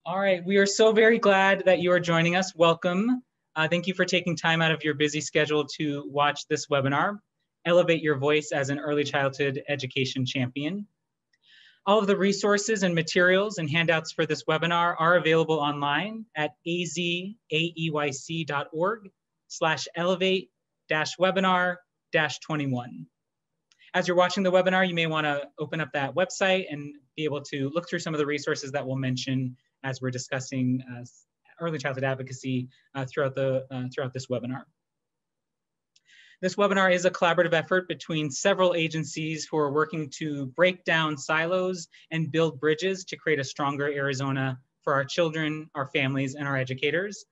All right, we are so very glad that you are joining us. Welcome. Thank you for taking time out of your busy schedule to watch this webinar, Elevate Your Voice as an Early Childhood Education Champion. All of the resources and materials and handouts for this webinar are available online at azaeyc.org/elevate-webinar-21. As you're watching the webinar, you may want to open up that website and be able to look through some of the resources that we'll mention as we're discussing early childhood advocacy throughout this webinar. This webinar is a collaborative effort between several agencies who are working to break down silos and build bridges to create a stronger Arizona for our children, our families, and our educators.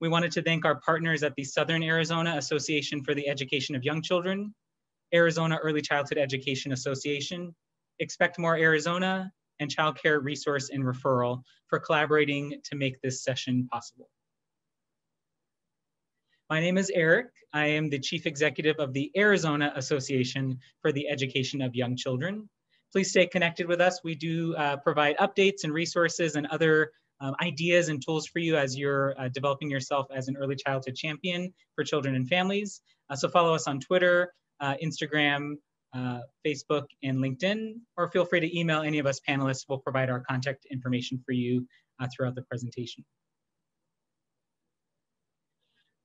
We wanted to thank our partners at the Southern Arizona Association for the Education of Young Children, Arizona Early Childhood Education Association, Expect More Arizona, and Child Care Resource and Referral for collaborating to make this session possible. My name is Eric. I am the Chief Executive of the Arizona Association for the Education of Young Children. Please stay connected with us. We do provide updates and resources and other ideas and tools for you as you're developing yourself as an early childhood champion for children and families. So follow us on Twitter, Instagram, Facebook, and LinkedIn, or feel free to email any of us panelists. We'll provide our contact information for you throughout the presentation.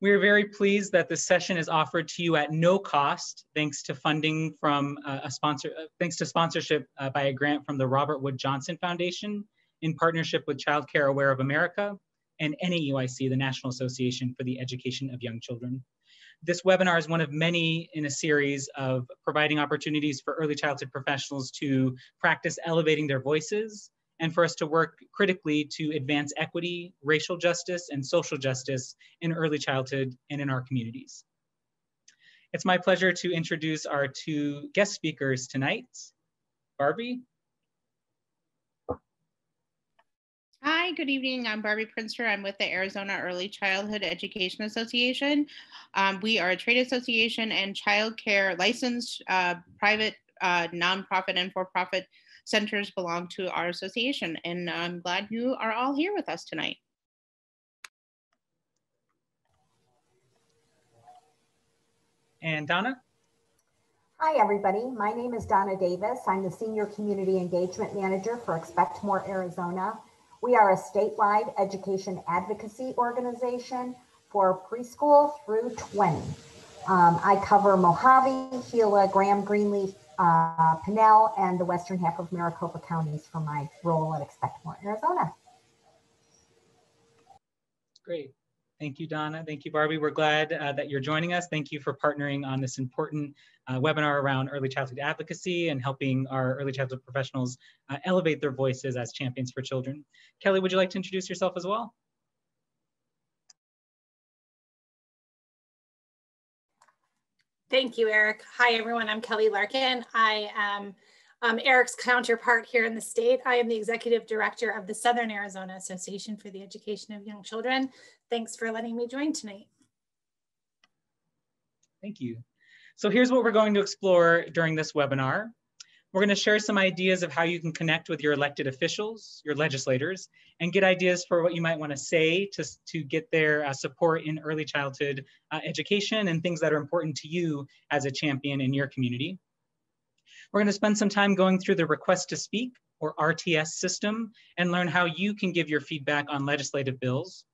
We are very pleased that this session is offered to you at no cost, thanks to funding from thanks to sponsorship by a grant from the Robert Wood Johnson Foundation in partnership with Child Care Aware of America and NAEYC, the National Association for the Education of Young Children. This webinar is one of many in a series of providing opportunities for early childhood professionals to practice elevating their voices and for us to work critically to advance equity, racial justice, and social justice in early childhood and in our communities. It's my pleasure to introduce our two guest speakers tonight. Barbie. Hi, good evening. I'm Barbie Prinster. I'm with the Arizona Early Childhood Education Association. We are a trade association and child care licensed private, nonprofit, and for-profit centers belong to our association. And I'm glad you are all here with us tonight. And Donna? Hi, everybody. My name is Donna Davis. I'm the Senior Community Engagement Manager for Expect More Arizona. We are a statewide education advocacy organization for preschool through 20. I cover Mojave, Gila, Graham, Greenleaf, Pinell, and the western half of Maricopa counties for my role at Expect More Arizona. Great. Thank you, Donna. Thank you, Barbie. We're glad that you're joining us. Thank you for partnering on this important webinar around early childhood advocacy and helping our early childhood professionals elevate their voices as champions for children. Kelly, would you like to introduce yourself as well? Thank you, Eric. Hi, everyone. I'm Kelly Larkin. I am Eric's counterpart here in the state. I am the Executive Director of the Southern Arizona Association for the Education of Young Children. Thanks for letting me join tonight. Thank you. So here's what we're going to explore during this webinar. We're going to share some ideas of how you can connect with your elected officials, your legislators, and get ideas for what you might want to say to get their support in early childhood education and things that are important to you as a champion in your community. We're going to spend some time going through the request to speak, or RTS system, and learn how you can give your feedback on legislative bills.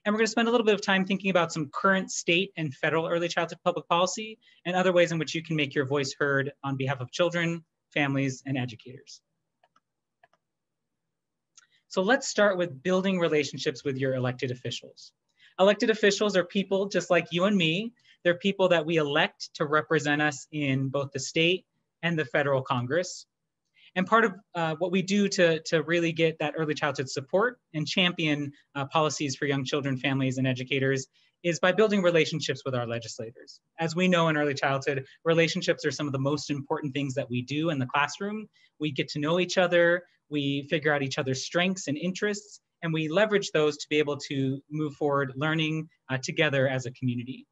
And we're going to spend a little bit of time thinking about some current state and federal early childhood public policy and other ways in which you can make your voice heard on behalf of children, families, and educators. So let's start with building relationships with your elected officials. Elected officials are people just like you and me. They're people that we elect to represent us in both the state and the federal Congress. And part of what we do to really get that early childhood support and champion policies for young children, families, and educators is by building relationships with our legislators. As we know in early childhood, relationships are some of the most important things that we do in the classroom. We get to know each other, we figure out each other's strengths and interests, and we leverage those to be able to move forward learning together as a community.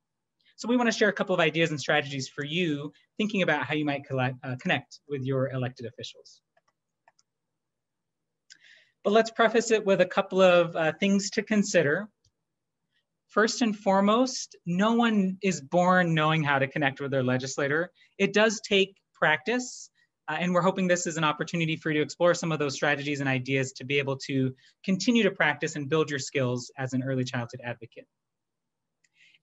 So we want to share a couple of ideas and strategies for you, thinking about how you might connect with your elected officials. But let's preface it with a couple of things to consider. First and foremost, no one is born knowing how to connect with their legislator. It does take practice, and we're hoping this is an opportunity for you to explore some of those strategies and ideas to be able to continue to practice and build your skills as an early childhood advocate.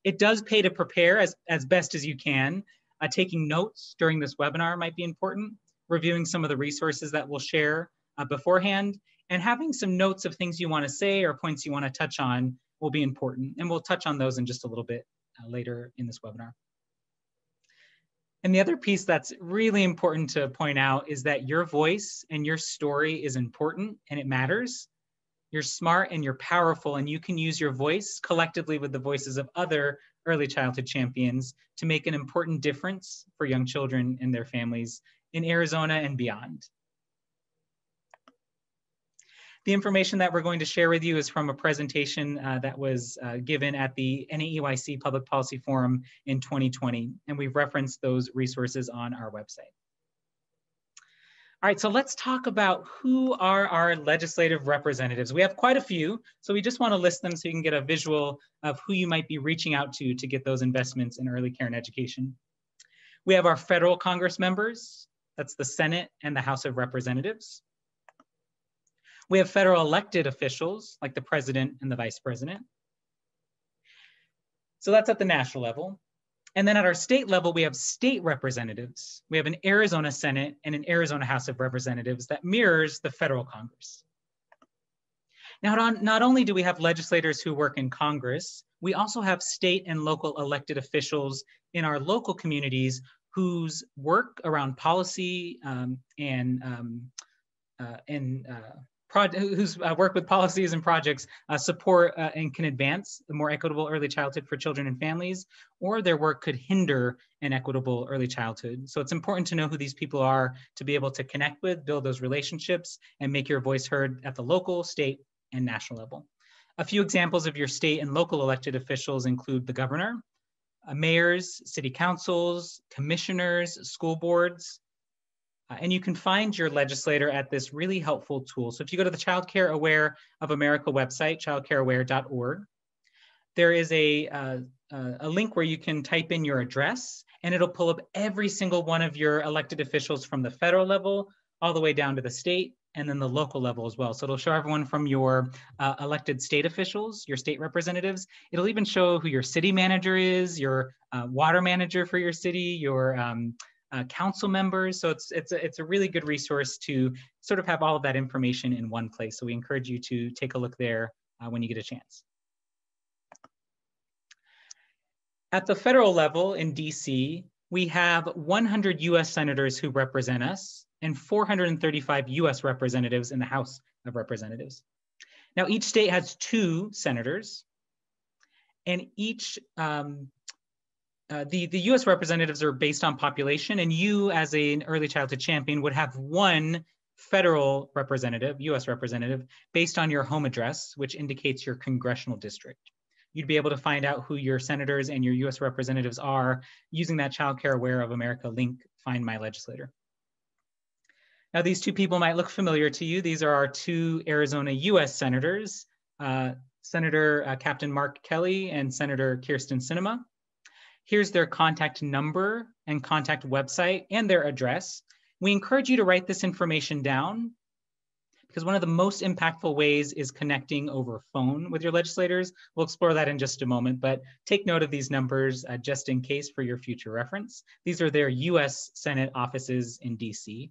It does pay to prepare as best as you can. Taking notes during this webinar might be important, reviewing some of the resources that we'll share beforehand, and having some notes of things you want to say or points you want to touch on will be important. And we'll touch on those in just a little bit later in this webinar. And the other piece that's really important to point out is that your voice and your story is important and it matters. You're smart and you're powerful, and you can use your voice collectively with the voices of other early childhood champions to make an important difference for young children and their families in Arizona and beyond. The information that we're going to share with you is from a presentation that was given at the NAEYC Public Policy Forum in 2020, and we've referenced those resources on our website. All right, so let's talk about who are our legislative representatives. We have quite a few, so we just want to list them so you can get a visual of who you might be reaching out to get those investments in early care and education. We have our federal Congress members, that's the Senate and the House of Representatives. We have federal elected officials like the president and the vice president. So that's at the national level. And then at our state level, we have state representatives. We have an Arizona Senate and an Arizona House of Representatives that mirrors the federal Congress. Now, not only do we have legislators who work in Congress, we also have state and local elected officials in our local communities whose work around policy whose work with policies and projects support and can advance the more equitable early childhood for children and families, or their work could hinder an equitable early childhood. So it's important to know who these people are to be able to connect with, build those relationships, and make your voice heard at the local, state, and national level. A few examples of your state and local elected officials include the governor, mayors, city councils, commissioners, school boards, and you can find your legislator at this really helpful tool. So if you go to the Child Care Aware of America website, childcareaware.org, there is a link where you can type in your address, and it'll pull up every single one of your elected officials from the federal level all the way down to the state and then the local level as well. So it'll show everyone from your elected state officials, your state representatives. It'll even show who your city manager is, your water manager for your city, your council members. So it's a really good resource to sort of have all of that information in one place. So we encourage you to take a look there when you get a chance. At the federal level in DC, we have 100 US senators who represent us and 435 US representatives in the House of Representatives. Now, each state has 2 senators, and each the US representatives are based on population, and you as an early childhood champion would have 1 federal representative, US representative, based on your home address, which indicates your congressional district. You'd be able to find out who your senators and your US representatives are using that Child Care Aware of America link, Find My Legislator. Now, these 2 people might look familiar to you. These are our 2 Arizona US senators, Senator Captain Mark Kelly and Senator Kirsten Sinema. Here's their contact number and contact website and their address. We encourage you to write this information down because one of the most impactful ways is connecting over phone with your legislators. We'll explore that in just a moment, but take note of these numbers just in case for your future reference. These are their US Senate offices in DC.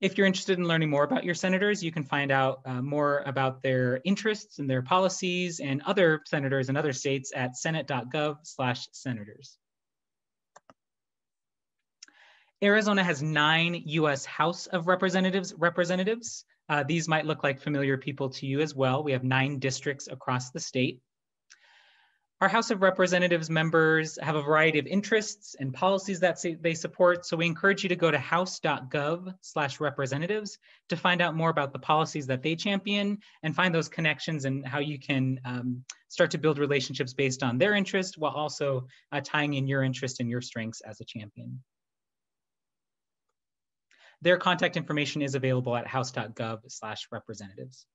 If you're interested in learning more about your senators, you can find out more about their interests and their policies and other senators in other states at senate.gov/senators. Arizona has 9 US House of Representatives. These might look like familiar people to you as well. We have 9 districts across the state. Our House of Representatives members have a variety of interests and policies that they support, so we encourage you to go to house.gov/representatives to find out more about the policies that they champion and find those connections and how you can start to build relationships based on their interest while also tying in your interest and your strengths as a champion. Their contact information is available at house.gov/representatives.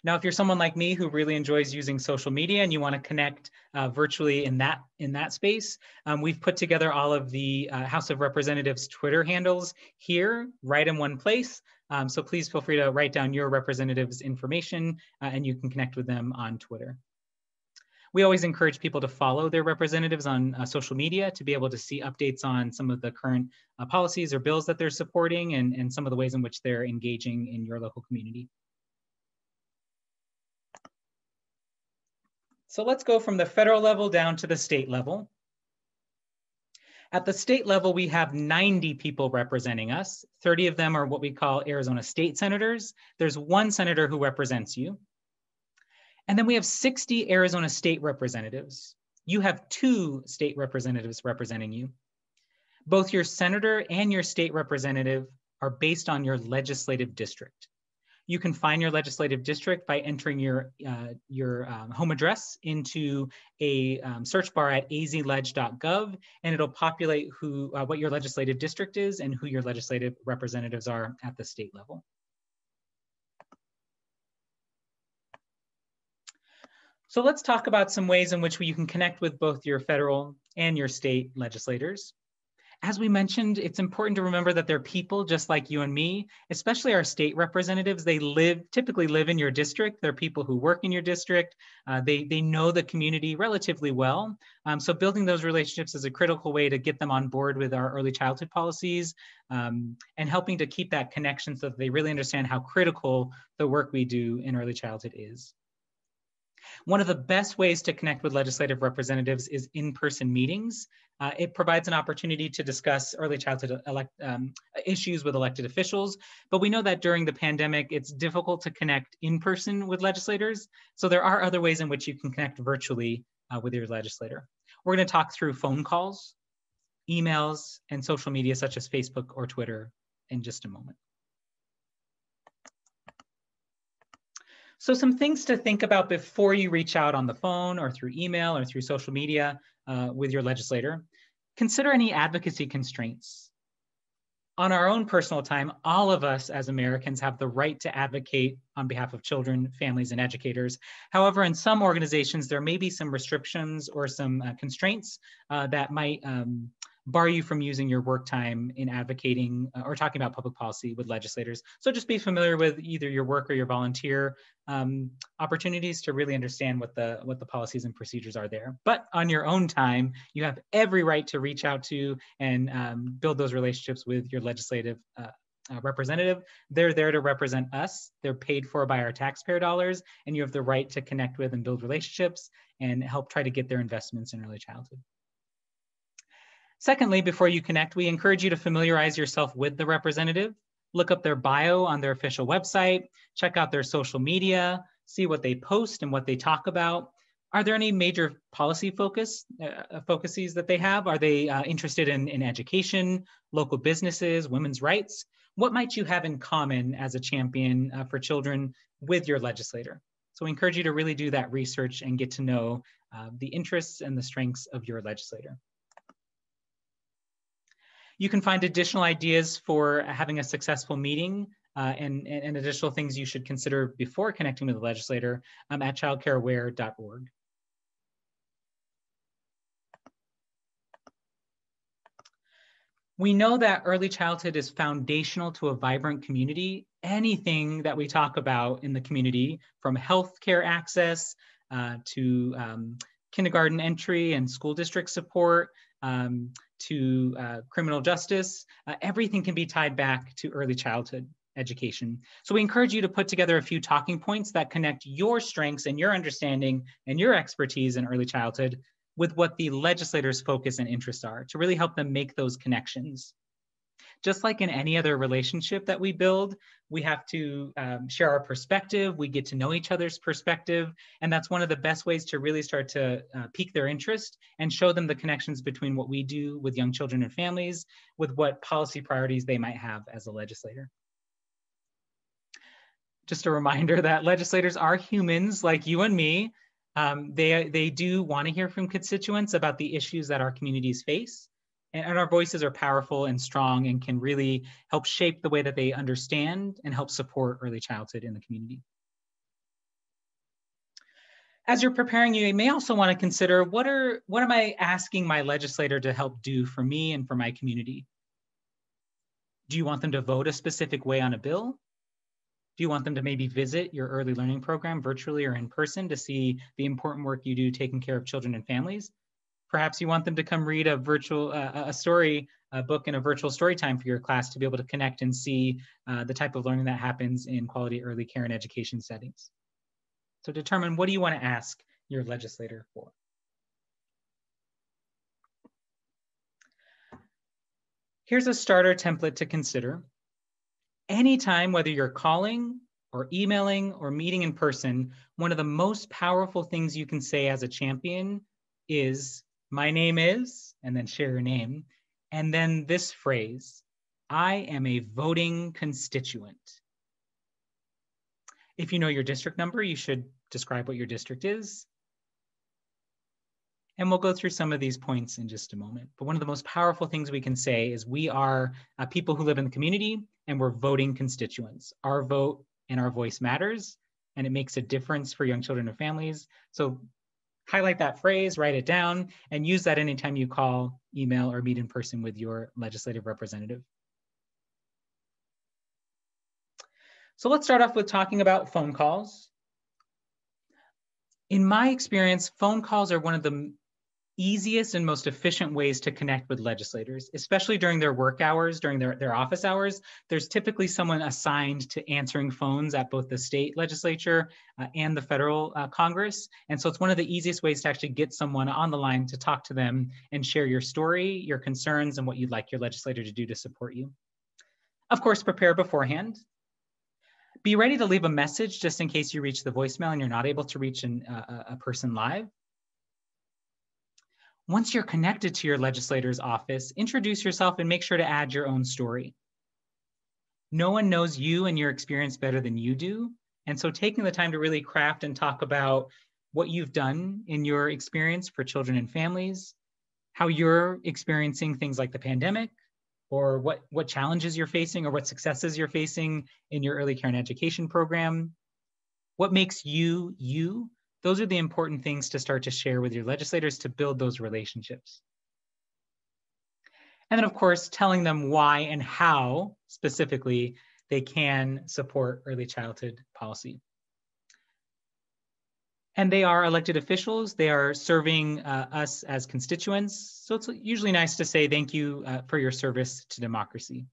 Now, if you're someone like me who really enjoys using social media and you want to connect virtually in that space, we've put together all of the House of Representatives Twitter handles here, right in one place. So please feel free to write down your representatives' information and you can connect with them on Twitter. We always encourage people to follow their representatives on social media to be able to see updates on some of the current policies or bills that they're supporting and some of the ways in which they're engaging in your local community. So let's go from the federal level down to the state level. At the state level, we have 90 people representing us. 30 of them are what we call Arizona state senators. There's one senator who represents you. And then we have 60 Arizona state representatives. You have 2 state representatives representing you. Both your senator and your state representative are based on your legislative district. You can find your legislative district by entering your home address into a search bar at azleg.gov, and it'll populate what your legislative district is and who your legislative representatives are at the state level. So let's talk about some ways in which you can connect with both your federal and your state legislators. As we mentioned, it's important to remember that they're people just like you and me, especially our state representatives. They typically live in your district. They're people who work in your district. They know the community relatively well. So building those relationships is a critical way to get them on board with our early childhood policies and helping to keep that connection so that they really understand how critical the work we do in early childhood is. One of the best ways to connect with legislative representatives is in-person meetings. It provides an opportunity to discuss early childhood issues with elected officials, but we know that during the pandemic, it's difficult to connect in person with legislators. So there are other ways in which you can connect virtually with your legislator. We're going to talk through phone calls, emails, and social media such as Facebook or Twitter in just a moment. So some things to think about before you reach out on the phone or through email or through social media with your legislator. Consider any advocacy constraints. On our own personal time, all of us as Americans have the right to advocate on behalf of children, families, and educators. However, in some organizations, there may be some restrictions or some constraints that might bar you from using your work time in advocating or talking about public policy with legislators. So just be familiar with either your work or your volunteer opportunities to really understand what the policies and procedures are there. But on your own time, you have every right to reach out to and build those relationships with your legislative representative. They're there to represent us. They're paid for by our taxpayer dollars, and you have the right to connect with and build relationships and help try to get their investments in early childhood. Secondly, before you connect, we encourage you to familiarize yourself with the representative. Look up their bio on their official website, check out their social media, see what they post and what they talk about. Are there any major policy focuses that they have? Are they interested in education, local businesses, women's rights? What might you have in common as a champion for children with your legislator? So we encourage you to really do that research and get to know the interests and the strengths of your legislator. You can find additional ideas for having a successful meeting and additional things you should consider before connecting with the legislator at childcareaware.org. We know that early childhood is foundational to a vibrant community. Anything that we talk about in the community, from healthcare access to kindergarten entry and school district support, to criminal justice, everything can be tied back to early childhood education. So we encourage you to put together a few talking points that connect your strengths and your understanding and your expertise in early childhood with what the legislators' focus and interests are to really help them make those connections. Just like in any other relationship that we build, we have to share our perspective. We get to know each other's perspective. And that's one of the best ways to really start to pique their interest and show them the connections between what we do with young children and families with what policy priorities they might have as a legislator. Just a reminder that legislators are humans like you and me. They do want to hear from constituents about the issues that our communities face. And our voices are powerful and strong and can really help shape the way that they understand and help support early childhood in the community. As you're preparing, you may also want to consider what am I asking my legislator to help do for me and for my community? Do you want them to vote a specific way on a bill? Do you want them to maybe visit your early learning program virtually or in person to see the important work you do taking care of children and families? Perhaps you want them to come read a book in a virtual story time for your class to be able to connect and see the type of learning that happens in quality early care and education settings. So determine, what do you want to ask your legislator for? Here's a starter template to consider. Anytime, whether you're calling or emailing or meeting in person, one of the most powerful things you can say as a champion is, "My name is," and then share your name. And then this phrase, "I am a voting constituent." If you know your district number, you should describe what your district is. And we'll go through some of these points in just a moment. But one of the most powerful things we can say is we are people who live in the community, and we're voting constituents. Our vote and our voice matters, and it makes a difference for young children and families. So highlight that phrase, write it down, and use that anytime you call, email, or meet in person with your legislative representative. So let's start off with talking about phone calls. In my experience, phone calls are one of the easiest and most efficient ways to connect with legislators, especially during their work hours, during their office hours. There's typically someone assigned to answering phones at both the state legislature and the federal Congress. And so it's one of the easiest ways to actually get someone on the line to talk to them and share your story, your concerns, and what you'd like your legislator to do to support you. Of course, prepare beforehand. Be ready to leave a message just in case you reach the voicemail and you're not able to reach a person live. Once you're connected to your legislator's office, introduce yourself and make sure to add your own story. No one knows you and your experience better than you do. And so taking the time to really craft and talk about what you've done in your experience for children and families, how you're experiencing things like the pandemic, or what challenges you're facing or what successes you're facing in your early care and education program, what makes you, you. Those are the important things to start to share with your legislators to build those relationships. And then, of course, telling them why and how specifically they can support early childhood policy. And they are elected officials. They are serving us as constituents. So it's usually nice to say thank you for your service to democracy.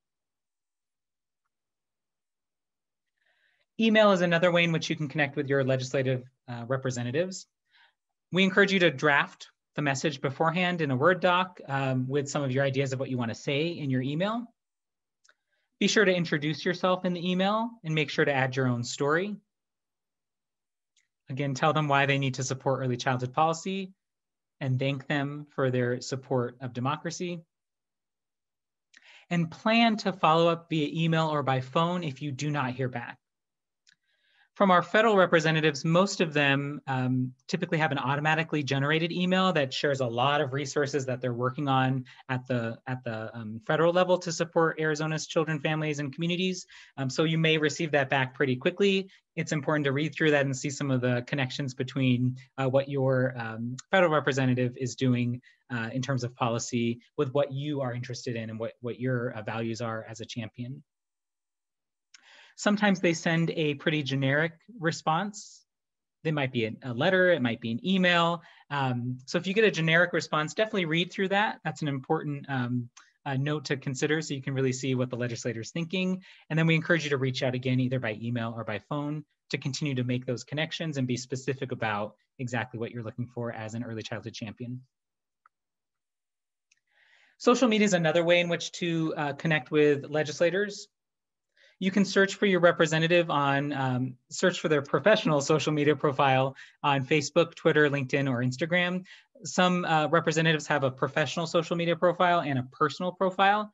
Email is another way in which you can connect with your legislative representatives. We encourage you to draft the message beforehand in a Word doc with some of your ideas of what you want to say in your email. Be sure to introduce yourself in the email and make sure to add your own story. Again, tell them why they need to support early childhood policy and thank them for their support of democracy. And plan to follow up via email or by phone if you do not hear back. From our federal representatives, most of them typically have an automatically generated email that shares a lot of resources that they're working on at the federal level to support Arizona's children, families, and communities. So you may receive that back pretty quickly. It's important to read through that and see some of the connections between what your federal representative is doing in terms of policy with what you are interested in and what your values are as a champion. Sometimes they send a pretty generic response. They might be a letter, it might be an email. So if you get a generic response, definitely read through that. That's an important note to consider so you can really see what the legislator's thinking. And then we encourage you to reach out again, either by email or by phone, to continue to make those connections and be specific about exactly what you're looking for as an early childhood champion. Social media is another way in which to connect with legislators. You can search for your representative on, search for their professional social media profile on Facebook, Twitter, LinkedIn, or Instagram. Some representatives have a professional social media profile and a personal profile.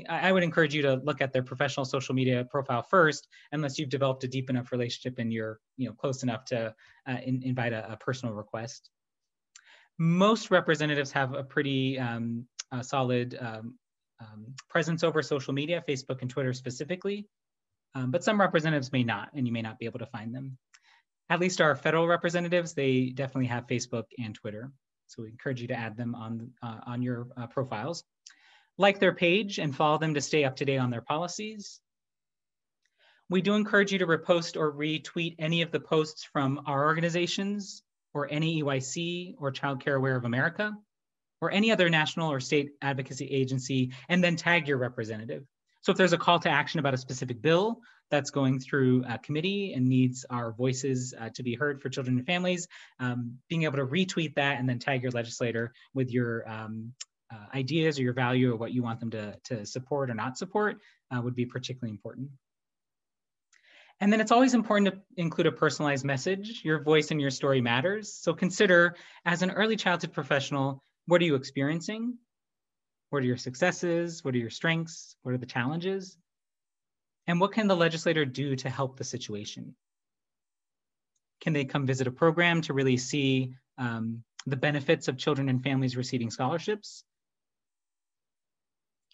I would encourage you to look at their professional social media profile first, unless you've developed a deep enough relationship and you're close enough to invite a personal request. Most representatives have a pretty a solid presence over social media, Facebook and Twitter specifically, but some representatives may not, and you may not be able to find them. At least our federal representatives, they definitely have Facebook and Twitter. So we encourage you to add them on your profiles. Like their page and follow them to stay up to date on their policies. We do encourage you to repost or retweet any of the posts from our organizations or any EYC or Child Care Aware of America or any other national or state advocacy agency, and then tag your representative. So if there's a call to action about a specific bill that's going through a committee and needs our voices to be heard for children and families, being able to retweet that and then tag your legislator with your ideas or your value or what you want them to support or not support would be particularly important. And then it's always important to include a personalized message. Your voice and your story matters. So consider, as an early childhood professional, what are you experiencing? What are your successes? What are your strengths? What are the challenges? And what can the legislator do to help the situation? Can they come visit a program to really see the benefits of children and families receiving scholarships?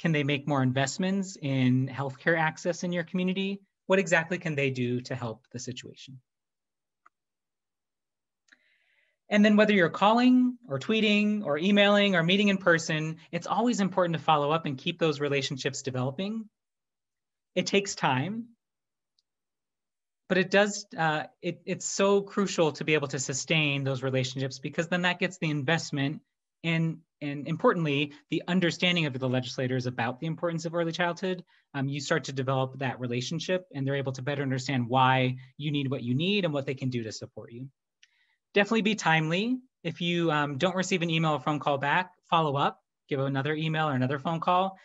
Can they make more investments in healthcare access in your community? What exactly can they do to help the situation? And then whether you're calling or tweeting or emailing or meeting in person, it's always important to follow up and keep those relationships developing. It takes time, but it's so crucial to be able to sustain those relationships, because then that gets the investment and importantly, the understanding of the legislators about the importance of early childhood. You start to develop that relationship and they're able to better understand why you need what you need and what they can do to support you. Definitely be timely. If you don't receive an email or phone call back, follow up, give another email or another phone call.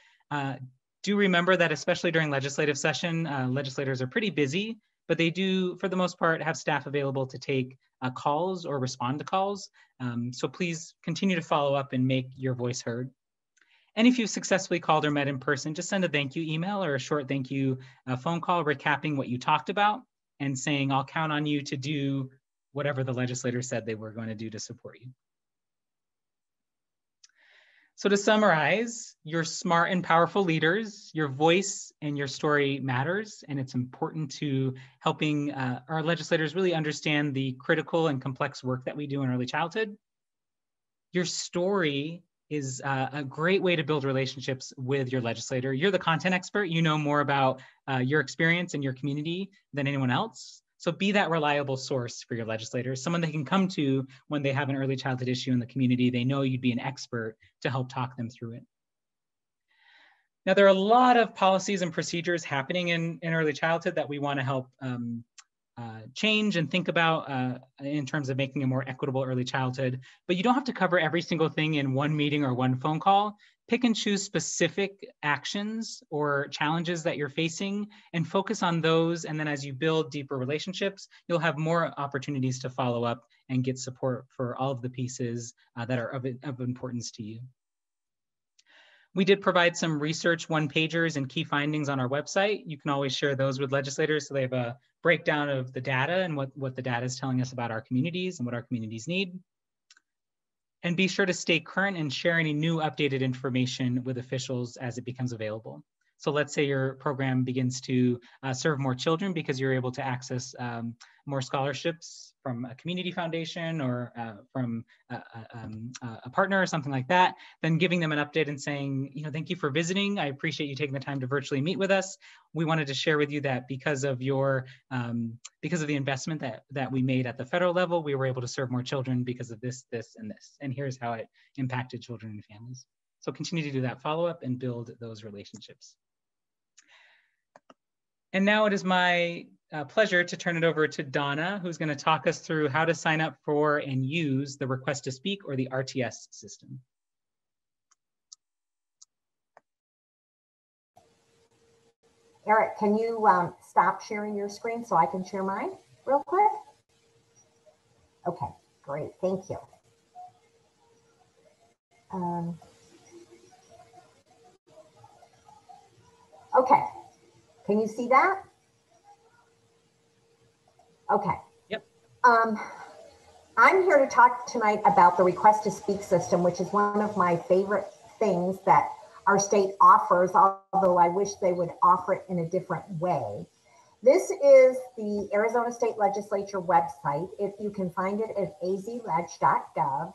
Do remember that especially during legislative session, legislators are pretty busy, but they do, for the most part, have staff available to take calls or respond to calls. So please continue to follow up and make your voice heard. And if you've successfully called or met in person, just send a thank you email or a short thank you phone call recapping what you talked about and saying, I'll count on you to do whatever the legislator said they were going to do to support you. So to summarize, you're smart and powerful leaders. Your voice and your story matters, and it's important to helping our legislators really understand the critical and complex work that we do in early childhood. Your story is a great way to build relationships with your legislator. You're the content expert. You know more about your experience and your community than anyone else. So be that reliable source for your legislators, someone they can come to when they have an early childhood issue in the community. They know you'd be an expert to help talk them through it. Now, there are a lot of policies and procedures happening in early childhood that we want to help change and think about in terms of making a more equitable early childhood, but you don't have to cover every single thing in one meeting or one phone call. Pick and choose specific actions or challenges that you're facing and focus on those. And then as you build deeper relationships, you'll have more opportunities to follow up and get support for all of the pieces that are of importance to you. We did provide some research one-pagers and key findings on our website. You can always share those with legislators so they have a breakdown of the data and what the data is telling us about our communities and what our communities need. And be sure to stay current and share any new updated information with officials as it becomes available. So let's say your program begins to serve more children because you're able to access more scholarships from a community foundation or from a partner or something like that, then giving them an update and saying, thank you for visiting. I appreciate you taking the time to virtually meet with us. We wanted to share with you that because of your, because of the investment that we made at the federal level, we were able to serve more children because of this, this, and this. And here's how it impacted children and families. So continue to do that follow-up and build those relationships. And now it is my pleasure to turn it over to Donna, who's going to talk us through how to sign up for and use the Request to Speak or the RTS system. Eric, can you stop sharing your screen so I can share mine real quick? Okay, great, thank you. Okay, can you see that? Okay. Yep. I'm here to talk tonight about the Request to Speak system, which is one of my favorite things that our state offers, although I wish they would offer it in a different way. This is the Arizona State Legislature website. You can find it at azleg.gov.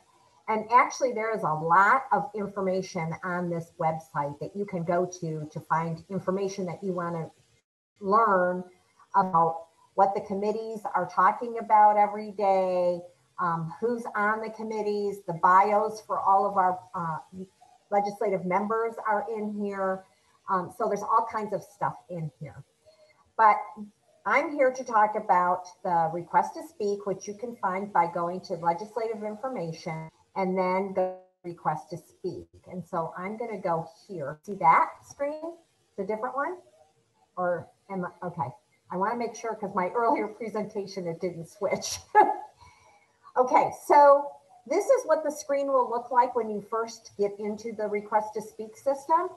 And actually, there is a lot of information on this website that you can go to find information that you want to learn about what the committees are talking about every day, who's on the committees, the bios for all of our legislative members are in here. So there's all kinds of stuff in here. But I'm here to talk about the request to speak, which you can find by going to legislative information and then go to request to speak. And so I'm going to go here. See that screen? The different one? Or am I, okay. I want to make sure because my earlier presentation, it didn't switch. Okay, so this is what the screen will look like when you first get into the request to speak system.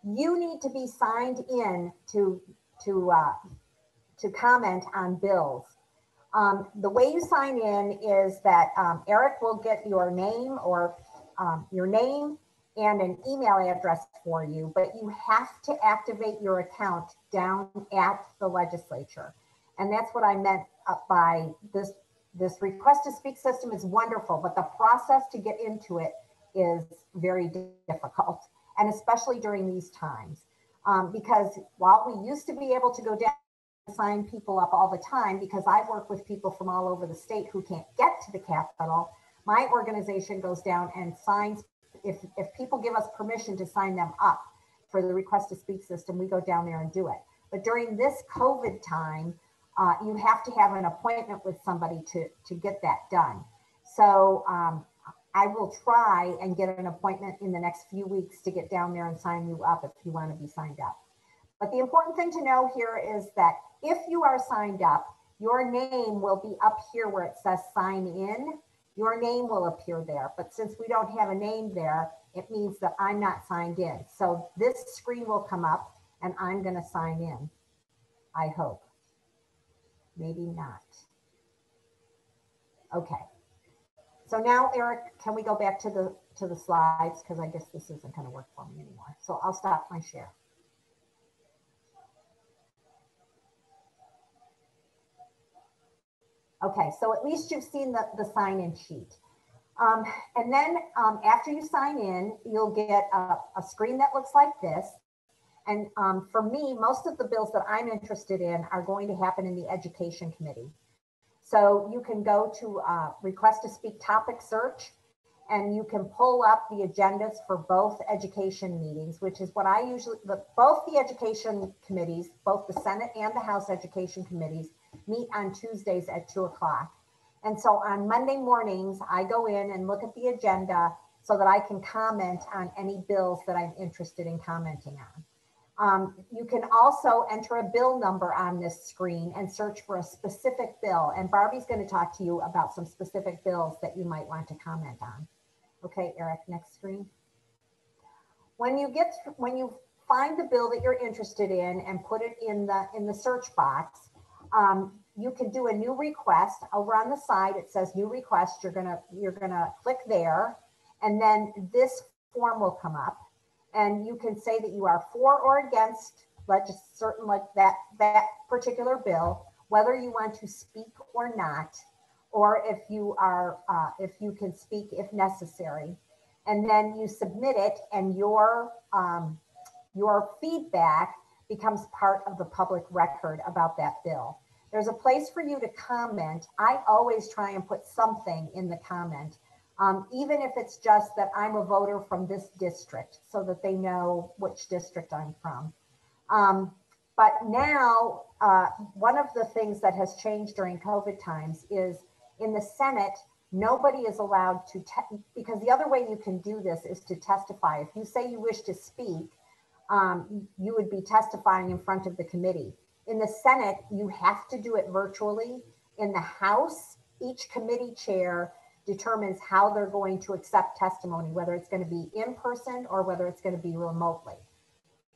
You need to be signed in to comment on bills. The way you sign in is that Eric will get your name and an email address for you, but you have to activate your account down at the legislature. And that's what I meant by this request to speak system is wonderful, but the process to get into it is very difficult. And especially during these times, because while we used to be able to go down and sign people up all the time, because I work with people from all over the state who can't get to the Capitol, my organization goes down and signs. If people give us permission to sign them up for the request to speak system, we go down there and do it. But during this COVID time, you have to have an appointment with somebody to get that done. So I will try and get an appointment in the next few weeks to get down there and sign you up if you want to be signed up. But the important thing to know here is that if you are signed up, your name will be up here where it says sign in. Your name will appear there, but since we don't have a name there, it means that I'm not signed in. So this screen will come up and I'm going to sign in, I hope. Maybe not. Okay. So now, Eric, can we go back to the slides? Because I guess this isn't going to work for me anymore. So I'll stop my share. Okay, so at least you've seen the sign-in sheet. And then after you sign in, you'll get a screen that looks like this. And for me, most of the bills that I'm interested in are going to happen in the Education Committee. So you can go to request to speak topic search, and you can pull up the agendas for both education meetings, which is what I usually, both the education committees, both the Senate and the House Education Committees meet on Tuesdays at 2 o'clock. And so on Monday mornings, I go in and look at the agenda so that I can comment on any bills that I'm interested in commenting on. You can also enter a bill number on this screen and search for a specific bill. And Barbie's going to talk to you about some specific bills that you might want to comment on. Okay, Eric, next screen. When you find the bill that you're interested in and put it in the search box, you can do a new request. Over on the side, it says new request. You're gonna click there, and then this form will come up, and you can say that you are for or against that particular bill, whether you want to speak or not, or if you can speak if necessary, and then you submit it, and your feedback becomes part of the public record about that bill. There's a place for you to comment. I always try and put something in the comment, even if it's just that I'm a voter from this district, so that they know which district I'm from. But now, one of the things that has changed during COVID times is in the Senate, nobody is allowed to, because the other way you can do this is to testify. If you say you wish to speak, you would be testifying in front of the committee. In the Senate, you have to do it virtually. In the House, each committee chair determines how they're going to accept testimony, whether it's going to be in person or whether it's going to be remotely.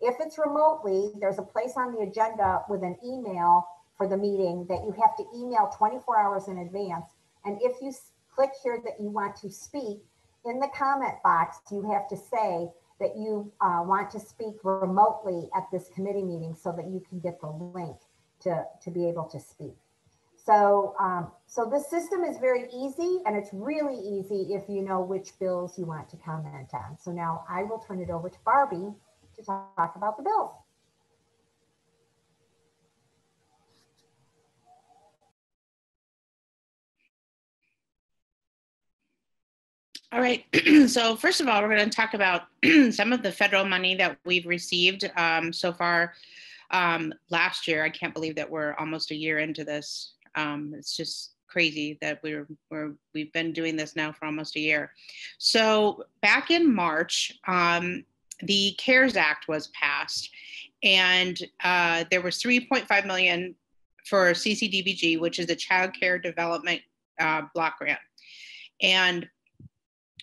If it's remotely, there's a place on the agenda with an email for the meeting that you have to email 24 hours in advance. And if you click here that you want to speak, in the comment box, you have to say that you want to speak remotely at this committee meeting so that you can get the link to be able to speak. So, so the system is very easy, and it's really easy if you know which bills you want to comment on. So now I will turn it over to Barbie to talk about the bills. All right, so first of all, we're going to talk about some of the federal money that we've received so far last year. I can't believe that we're almost a year into this. It's just crazy that we've been doing this now for almost a year. So back in March, the CARES Act was passed, and there was $3.5 million for CCDBG, which is the Child Care Development Block Grant. And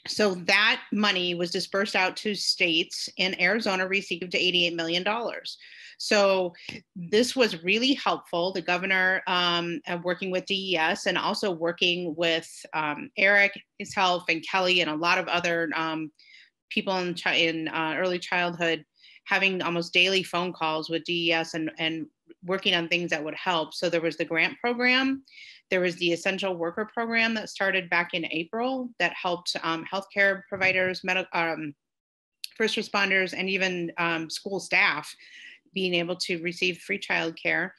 so that money was dispersed out to states, and Arizona received $88 million. So this was really helpful. The governor working with DES and also working with Eric, his help, and Kelly, and a lot of other people in early childhood, having almost daily phone calls with DES and working on things that would help. So there was the grant program. There was the essential worker program that started back in April that helped healthcare providers, first responders, and even school staff being able to receive free childcare.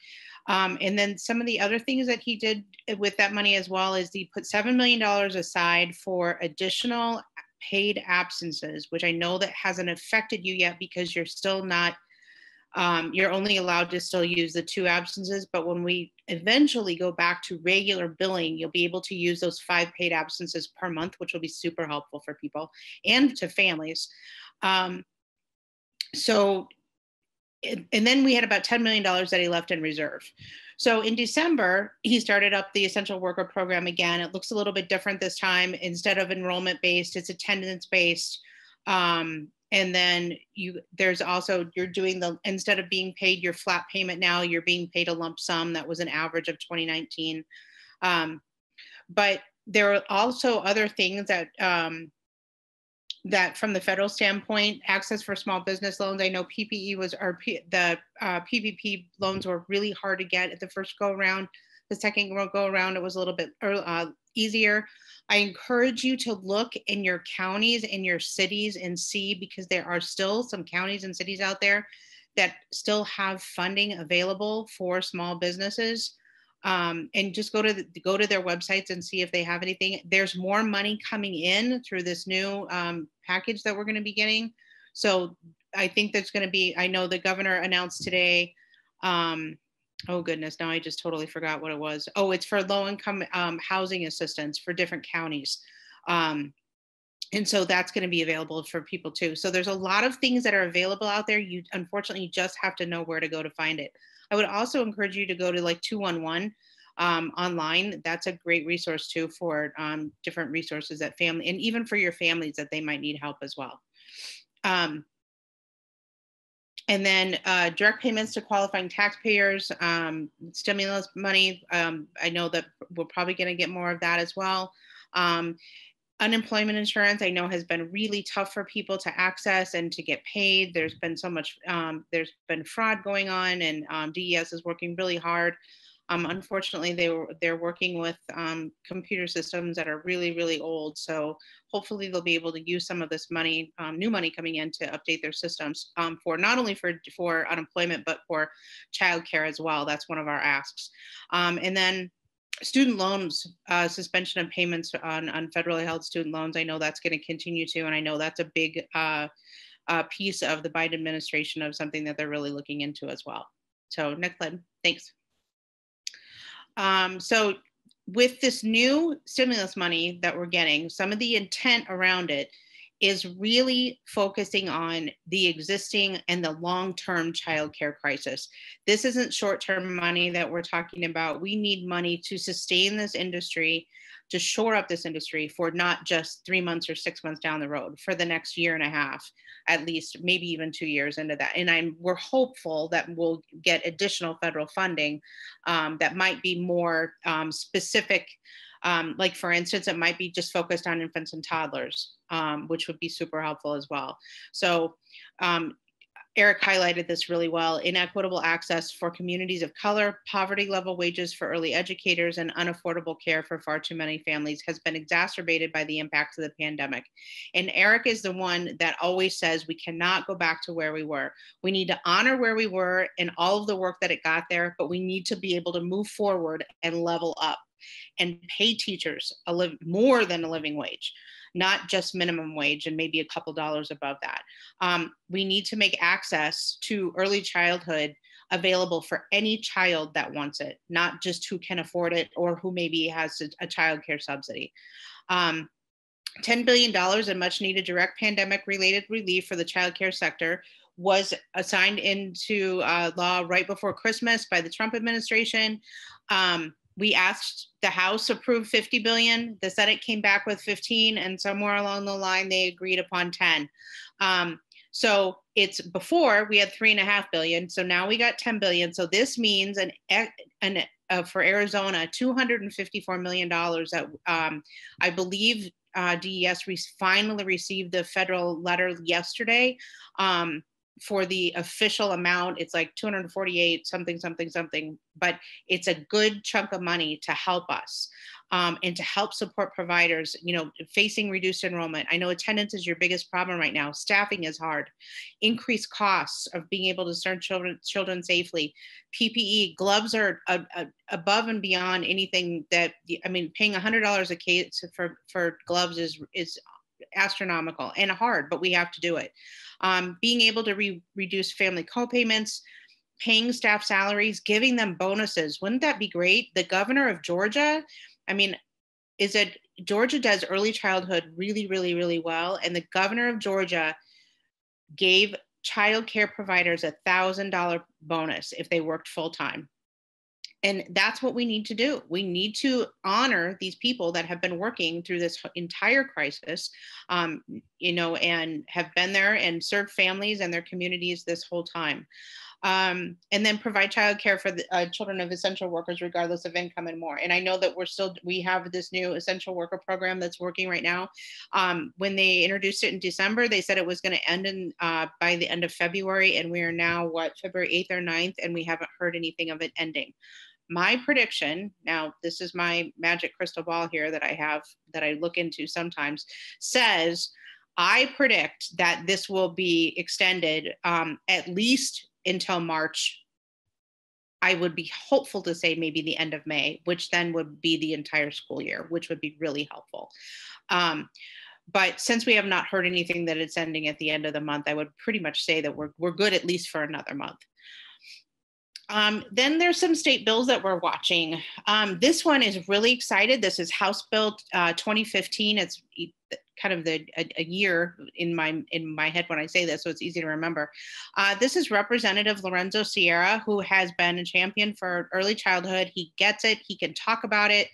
And then some of the other things that he did with that money as well is he put $7 million aside for additional paid absences, which I know that hasn't affected you yet because you're still not, you're only allowed to still use the 2 absences, but when we eventually go back to regular billing, you'll be able to use those 5 paid absences per month, which will be super helpful for people and to families. And then we had about $10 million that he left in reserve. So in December, he started up the essential worker program again. It looks a little bit different this time. Instead of enrollment-based, it's attendance-based. And then there's also, you're doing instead of being paid your flat payment now, you're being paid a lump sum. That was an average of 2019. But there are also other things that, that from the federal standpoint, access for small business loans. I know PPP loans were really hard to get at the first go around. The second go around, it was a little bit easier. I encourage you to look in your counties, in your cities, and see, because there are still some counties and cities out there that still have funding available for small businesses. And just go to their websites and see if they have anything. There's more money coming in through this new package that we're going to be getting. So I think there's going to be, I know the governor announced today, oh goodness, now I just totally forgot what it was. Oh, it's for low-income housing assistance for different counties. And so that's going to be available for people too. So there's a lot of things that are available out there. You unfortunately just have to know where to go to find it. I would also encourage you to go to like 211 online. That's a great resource too for different resources that family, and even for your families that they might need help as well. And then direct payments to qualifying taxpayers, stimulus money. I know that we're probably going to get more of that as well. Unemployment insurance, I know, has been really tough for people to access and to get paid. There's been so much, there's been fraud going on, and DES is working really hard. Unfortunately, they're working with computer systems that are really, really old. So hopefully they'll be able to use some of this money, new money coming in, to update their systems for not only for unemployment, but for childcare as well. That's one of our asks. And then student loans, suspension of payments on federally held student loans. I know that's going to continue to, and I know that's a big piece of the Biden administration of something that they're really looking into as well. So next slide, thanks. So with this new stimulus money that we're getting, some of the intent around it is really focusing on the existing and the long-term childcare crisis. This isn't short-term money that we're talking about. We need money to sustain this industry, to shore up this industry for not just 3 months or 6 months down the road, for the next year and a half, at least, maybe even 2 years into that. And we're hopeful that we'll get additional federal funding that might be more specific Like for instance, it might be just focused on infants and toddlers, which would be super helpful as well. So Eric highlighted this really well. Inequitable access for communities of color, poverty level wages for early educators, and unaffordable care for far too many families has been exacerbated by the impacts of the pandemic. And Eric is the one that always says we cannot go back to where we were. We need to honor where we were and all of the work that it got there, but we need to be able to move forward and level up and pay teachers more than a living wage, not just minimum wage and maybe a couple dollars above that. We need to make access to early childhood available for any child that wants it, not just who can afford it or who maybe has a child care subsidy. $10 billion in much needed direct pandemic related relief for the child care sector was signed into law right before Christmas by the Trump administration. We asked the House approved 50 billion. The Senate came back with 15, and somewhere along the line they agreed upon 10. So it's before we had 3.5 billion. So now we got 10 billion. So this means for Arizona, $254 million that I believe DES finally received the federal letter yesterday. For the official amount, it's like 248 something, but it's a good chunk of money to help us and to help support providers, facing reduced enrollment. I know attendance is your biggest problem right now. Staffing is hard. Increased costs of being able to serve children safely. PPE, gloves are above and beyond anything that, paying $100 a case for gloves is astronomical and hard, but we have to do it. Being able to reduce family co-payments, paying staff salaries, giving them bonuses. Wouldn't that be great? The governor of Georgia, Georgia does early childhood really, really, really well. And the governor of Georgia gave child care providers $1,000 bonus if they worked full time. And that's what we need to do. We need to honor these people that have been working through this entire crisis, and have been there and served families and their communities this whole time. And then provide childcare for the children of essential workers, regardless of income and more. And I know that we have this new essential worker program that's working right now. When they introduced it in December, they said it was going to end by the end of February. And we are now, February 8th or 9th, and we haven't heard anything of it ending. My prediction, now this is my magic crystal ball here that I have, that I look into sometimes, says I predict that this will be extended at least until March. I would be hopeful to say maybe the end of May, which then would be the entire school year, which would be really helpful. But since we have not heard anything that it's ending at the end of the month, I would pretty much say that we're good at least for another month. Then there's some state bills that we're watching. This one is really excited. This is House Bill 2015. It's kind of a year in my head when I say this, so it's easy to remember. This is Representative Lorenzo Sierra, who has been a champion for early childhood. He gets it. He can talk about it.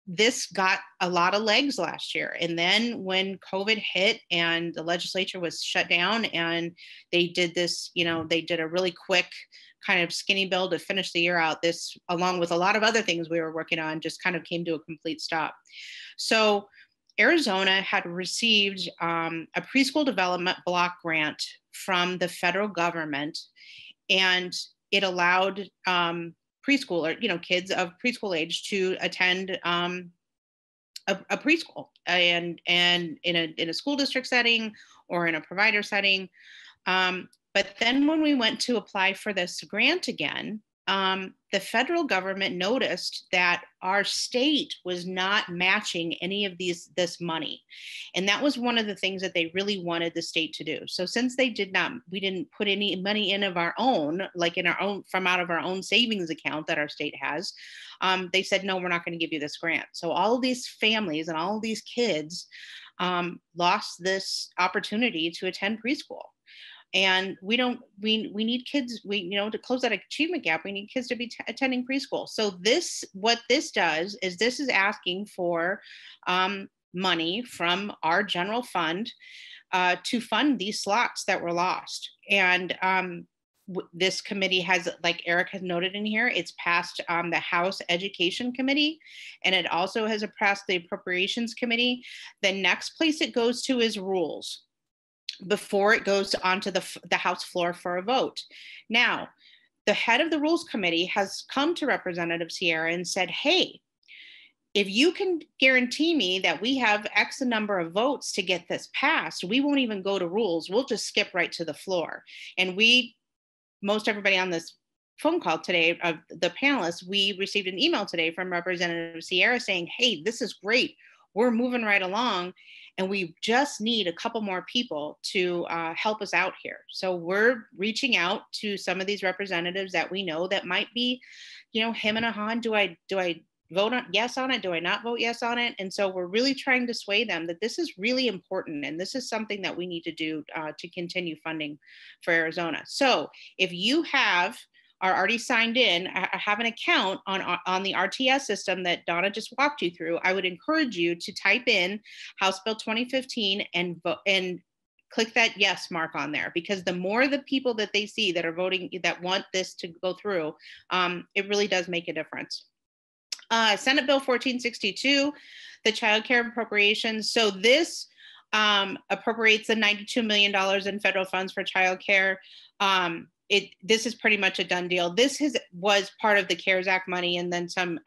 This got a lot of legs last year. And then when COVID hit and the legislature was shut down and they did this, they did a really quick kind of skinny bill to finish the year out. This, along with a lot of other things we were working on, just kind of came to a complete stop. So Arizona had received a preschool development block grant from the federal government, and it allowed preschool, kids of preschool age to attend a preschool and in a school district setting or in a provider setting. But then when we went to apply for this grant again, the federal government noticed that our state was not matching any of this money. And that was one of the things that they really wanted the state to do. So since we didn't put any money in of our own, like from out of our own savings account that our state has, they said, no, we're not going to give you this grant. So all of these families and all of these kids lost this opportunity to attend preschool. And we need kids, to close that achievement gap, we need kids to be attending preschool. So what this does is this is asking for money from our general fund to fund these slots that were lost. And this committee has, like Eric has noted in here, it's passed the House Education Committee, and it also has passed the Appropriations Committee. The next place it goes to is Rules before it goes onto the House floor for a vote. Now, the head of the Rules Committee has come to Representative Sierra and said, hey, if you can guarantee me that we have X number of votes to get this passed, we won't even go to Rules. We'll just skip right to the floor. And most everybody on this phone call today, of the panelists, we received an email today from Representative Sierra saying, hey, this is great. We're moving right along. And we just need a couple more people to help us out here. So we're reaching out to some of these representatives that we know that might be, him and a han. Do I vote yes on it? Do I not vote yes on it? And so we're really trying to sway them that this is really important. And this is something that we need to do to continue funding for Arizona. So if you are already signed in, have an account on the RTS system that Donna just walked you through, I would encourage you to type in House Bill 2015 and vote, and click that yes mark on there, because the more the people that they see that are voting, that want this to go through, it really does make a difference. Senate Bill 1462, the child care appropriations. So this appropriates the $92 million in federal funds for child care. This is pretty much a done deal. This was part of the CARES Act money, and then some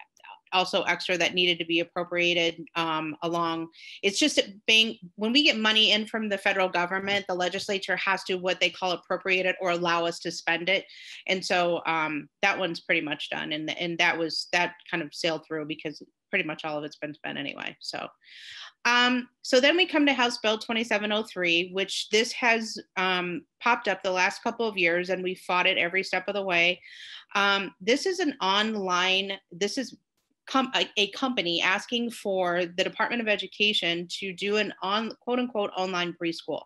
also extra that needed to be appropriated along. It's just when we get money in from the federal government, the legislature has to what they call appropriate it or allow us to spend it. And so that one's pretty much done. And that kind of sailed through because pretty much all of it's been spent anyway. So then we come to House Bill 2703, which this has popped up the last couple of years, and we fought it every step of the way. This is a company asking for the Department of Education to do an quote unquote online preschool,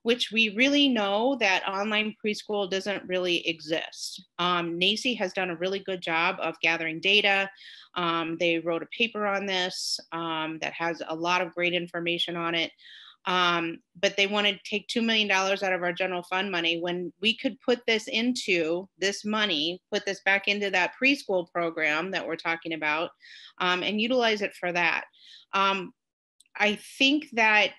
which we really know that online preschool doesn't really exist. NACE has done a really good job of gathering data. They wrote a paper on this that has a lot of great information on it. But they want to take $2 million out of our general fund money when we could put this back into that preschool program that we're talking about, and utilize it for that. I think that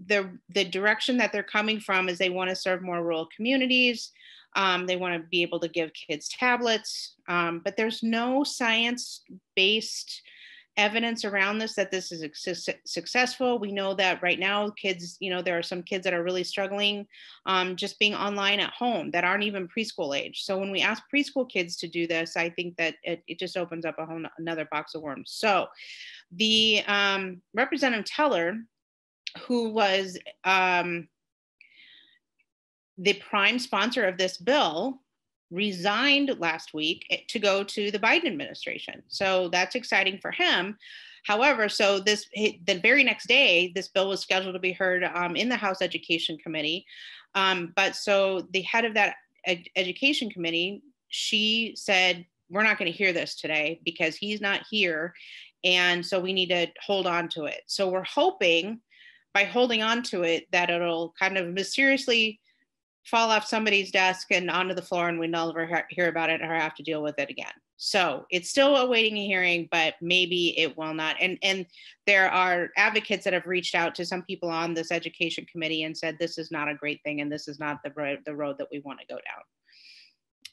the direction that they're coming from is they want to serve more rural communities. They want to be able to give kids tablets, but there's no science-based evidence around this that this is successful. We know that right now kids, there are some kids that are really struggling just being online at home that aren't even preschool age. So when we ask preschool kids to do this, I think that it just opens up another box of worms. So the Representative Teller, who was the prime sponsor of this bill, resigned last week to go to the Biden administration. So that's exciting for him. However, the very next day, this bill was scheduled to be heard in the House Education Committee. But so the head of that Education Committee, she said, we're not going to hear this today because he's not here. And so we need to hold on to it. So we're hoping by holding on to it that it'll kind of mysteriously fall off somebody's desk and onto the floor, and we never hear about it or have to deal with it again. So it's still awaiting a hearing, but maybe it will not. And there are advocates that have reached out to some people on this education committee and said, this is not a great thing, and this is not the road that we want to go down.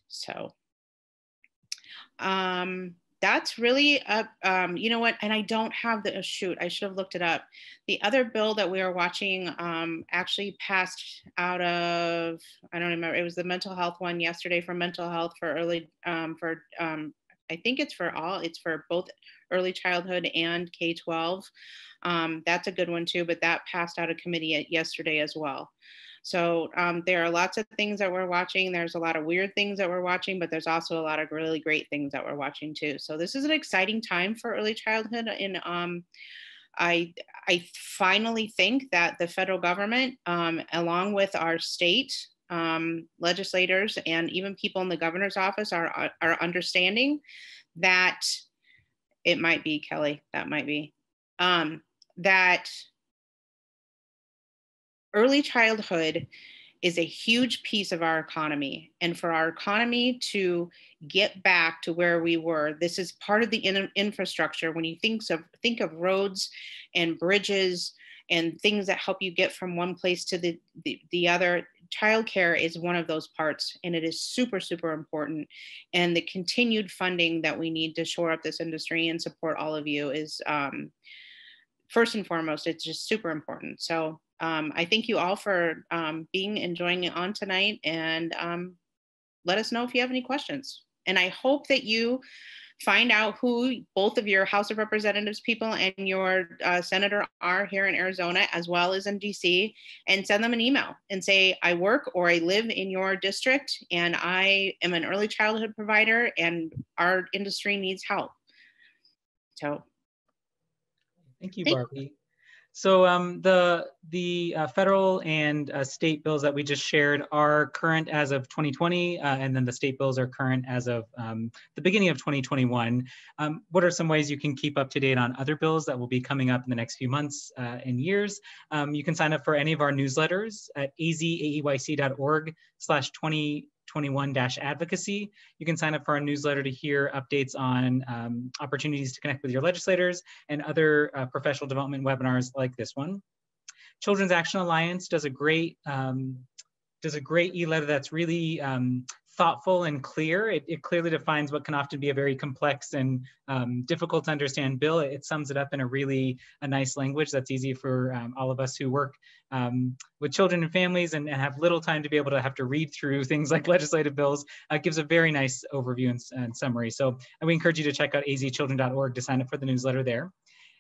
So that's really, you know what, and I don't have I should have looked it up. The other bill that we are watching actually passed out of, I don't remember, it was the mental health one yesterday for mental health for early, I think it's for both early childhood and K-12. That's a good one too, but that passed out of committee yesterday as well. So there are lots of things that we're watching. There's a lot of weird things that we're watching, but there's also a lot of really great things that we're watching too. So this is an exciting time for early childhood. And I finally think that the federal government, along with our state legislators and even people in the governor's office are understanding that it might be, Kelly, that might be, that early childhood is a huge piece of our economy. And for our economy to get back to where we were, this is part of the infrastructure. When you think of roads and bridges and things that help you get from one place to the other, childcare is one of those parts, and it is super, super important. And the continued funding that we need to shore up this industry and support all of you is first and foremost, it's just super important. So I thank you all for enjoying it on tonight, and let us know if you have any questions. And I hope that you find out who both of your House of Representatives people and your senator are here in Arizona, as well as in DC, and send them an email and say, I work or I live in your district, and I am an early childhood provider, and our industry needs help. So. Thank you, Barbie. So the federal and state bills that we just shared are current as of 2020, and then the state bills are current as of the beginning of 2021. What are some ways you can keep up to date on other bills that will be coming up in the next few months and years? You can sign up for any of our newsletters at azaeyc.org/2021-advocacy. You can sign up for our newsletter to hear updates on opportunities to connect with your legislators and other professional development webinars like this one. Children's Action Alliance does a great e-letter that's really thoughtful and clear. It clearly defines what can often be a very complex and difficult to understand bill. It sums it up in a nice language that's easy for all of us who work with children and families and have little time to be able to have to read through things like legislative bills. It gives a very nice overview and summary. So we encourage you to check out azchildren.org to sign up for the newsletter there.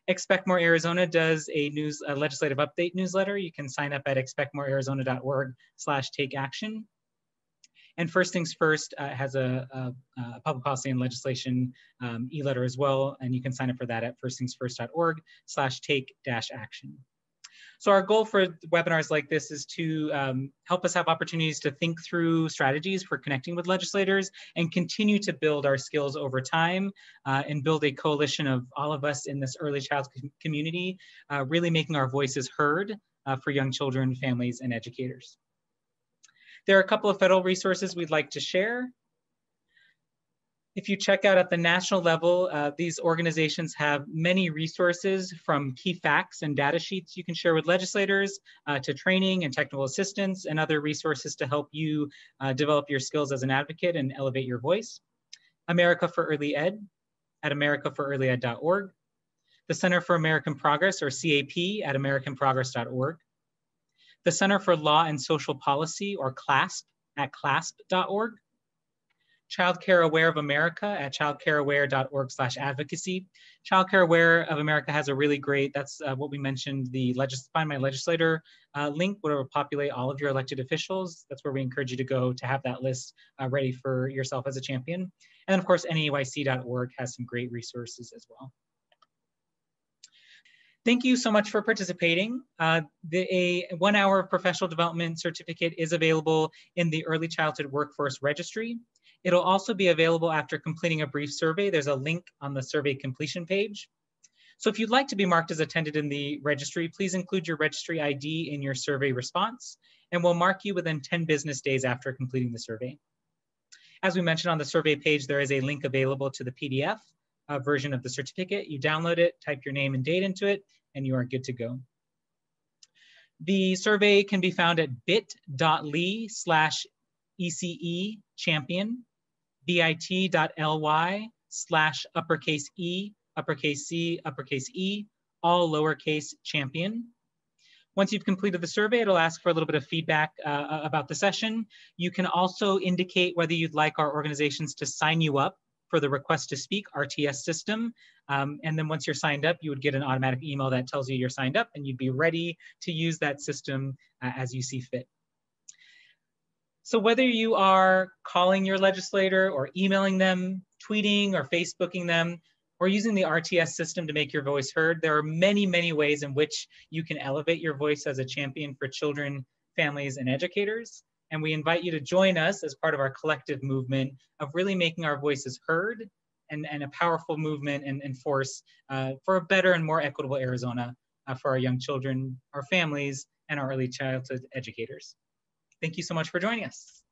Expect More Arizona does a legislative update newsletter. You can sign up at expectmorearizona.org/takeaction. And First Things First has a public policy and legislation e-letter as well, and you can sign up for that at firstthingsfirst.org/take-action. So our goal for webinars like this is to help us have opportunities to think through strategies for connecting with legislators and continue to build our skills over time and build a coalition of all of us in this early childhood community, really making our voices heard for young children, families, and educators. There are a couple of federal resources we'd like to share. If you check out at the national level, these organizations have many resources, from key facts and data sheets you can share with legislators to training and technical assistance and other resources to help you develop your skills as an advocate and elevate your voice. America for Early Ed at americaforearlyed.org. The Center for American Progress, or CAP, at americanprogress.org. The Center for Law and Social Policy, or CLASP, at clasp.org. Child Care Aware of America at childcareaware.org/advocacy. Child Care Aware of America has a really great, that's what we mentioned, the Find My Legislator link, where it will populate all of your elected officials. That's where we encourage you to go to have that list ready for yourself as a champion. And then of course, NEYC.org has some great resources as well. Thank you so much for participating. A 1 hour professional development certificate is available in the Early Childhood Workforce Registry. It'll also be available after completing a brief survey. There's a link on the survey completion page. So if you'd like to be marked as attended in the registry, please include your registry ID in your survey response, and we'll mark you within 10 business days after completing the survey. As we mentioned on the survey page, there is a link available to the PDF version of the certificate. You download it, type your name and date into it, and you are good to go. The survey can be found at bit.ly/ECE champion, bit.ly/uppercase C, all lowercase champion. Once you've completed the survey, it'll ask for a little bit of feedback about the session. You can also indicate whether you'd like our organizations to sign you up for the Request to Speak RTS system. And then once you're signed up, you would get an automatic email that tells you you're signed up, and you'd be ready to use that system as you see fit. So whether you are calling your legislator or emailing them, tweeting or Facebooking them, or using the RTS system to make your voice heard, there are many, many ways in which you can elevate your voice as a champion for children, families, and educators. And we invite you to join us as part of our collective movement of really making our voices heard and a powerful movement and force for a better and more equitable Arizona for our young children, our families, and our early childhood educators. Thank you so much for joining us.